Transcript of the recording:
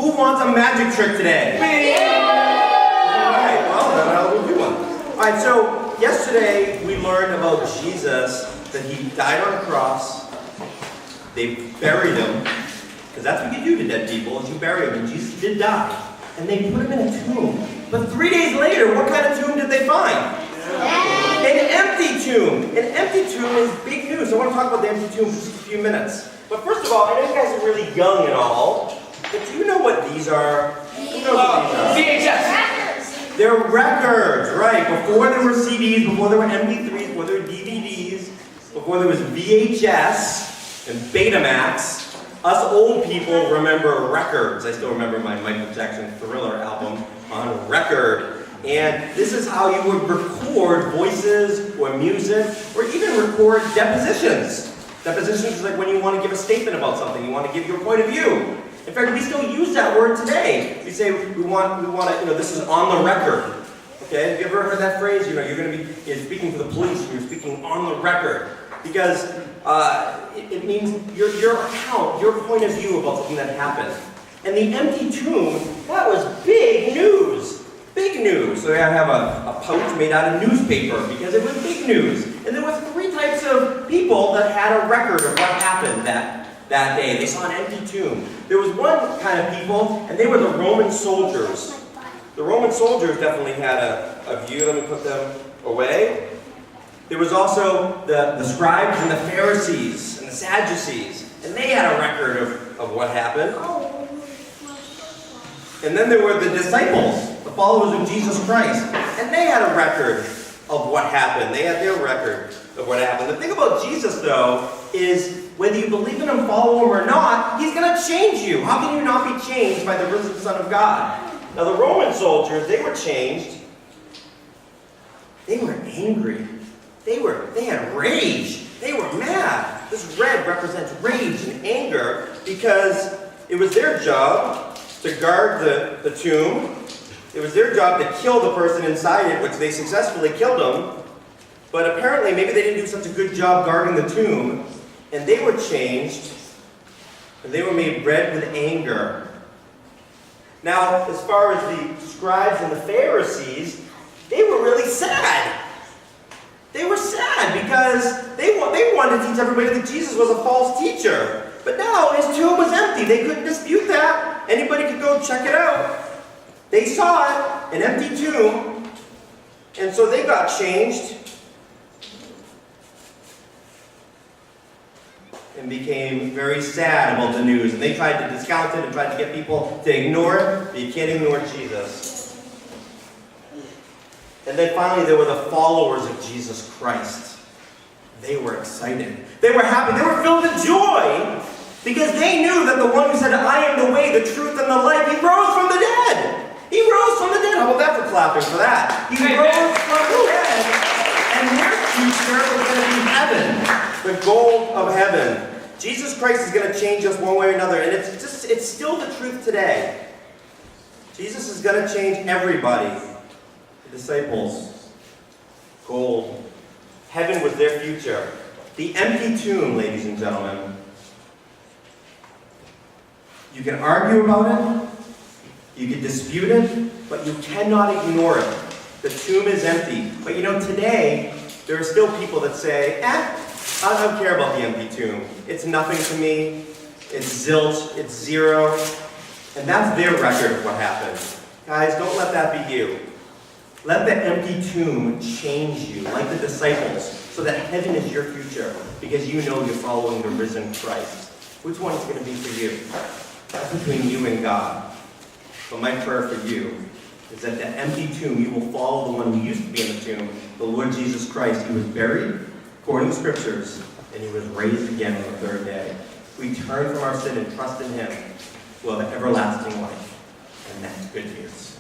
Who wants a magic trick today? Alright, well then I will do one. Alright, so yesterday we learned about Jesus, that he died on a cross. They buried him, because that's what you do to dead people, is you bury him, and Jesus did die. And they put him in a tomb. But 3 days later, what kind of tomb did they find? An empty tomb. An empty tomb is big news. I want to talk about the empty tomb for just a few minutes. But first of all, I know you guys are really young and all, but do you know what these are? Who knows what these are? VHS. They're records, right. Before there were CDs, before there were MP3s, before there were DVDs, before there was VHS and Betamax, us old people remember records. I still remember my Michael Jackson Thriller album on record. And this is how you would record voices or music, or even record depositions. Depositions is like when you want to give a statement about something, you want to give your point of view. In fact, we still use that word today. We say we want to, this is on the record. Okay, have you ever heard that phrase? You're going to be speaking to the police, and you're speaking on the record. Because it means your account, your point of view about something that happened. And the empty tomb, that was big news. Big news. So I have a pouch made out of newspaper because it was big news. And there was 3 types of people that had a record of what happened that day. They saw an empty tomb. There was one kind of people, and they were the Roman soldiers. The Roman soldiers definitely had a view. Let me put them away. There was also the scribes and the Pharisees and the Sadducees, and they had a record of what happened. And then there were the disciples, the followers of Jesus Christ, and they had a record of what happened. They had their record of what happened. The thing about Jesus, though, is whether you believe in him, follow him or not, he's going to change you. How can you not be changed by the risen Son of God? Now, the Roman soldiers, they were changed. They were angry. They had rage. They were mad. This red represents rage and anger because it was their job to guard the tomb. It was their job to kill the person inside it, which they successfully killed him. But apparently, maybe they didn't do such a good job guarding the tomb, and they were changed, and they were made red with anger. Now, as far as the scribes and the Pharisees, they were really sad. They were sad because they wanted to teach everybody that Jesus was a false teacher. But now his tomb was empty. They couldn't dispute that. Anybody could go check it out. They saw it, an empty tomb, and so they got changed and became very sad about the news. And they tried to discount it and tried to get people to ignore it, but you can't ignore Jesus. And then finally there were the followers of Jesus Christ. They were excited. They were happy. They were filled with joy because they knew that the one who said, I am the way, the truth, and the life, he rose from the dead. He rose from the dead. How about that for clapping for that? He rose from the dead. And their future was going to be heaven, the goal of heaven. Jesus Christ is going to change us one way or another. And it's still the truth today. Jesus is going to change everybody. The disciples, gold. Heaven was their future. The empty tomb, ladies and gentlemen. You can argue about it, you can dispute it, but you cannot ignore it. The tomb is empty. But today, there are still people that say, I don't care about the empty tomb. It's nothing to me. It's zilch. It's zero. And that's their record of what happened. Guys, don't let that be you. Let the empty tomb change you, like the disciples, so that heaven is your future, because you know you're following the risen Christ. Which one is going to be for you? That's between you and God. But my prayer for you is that the empty tomb, you will follow the one who used to be in the tomb, the Lord Jesus Christ. He was buried, according to the Scriptures, and he was raised again on the 3rd day. We turn from our sin and trust in him. We'll have everlasting life. And that's good news.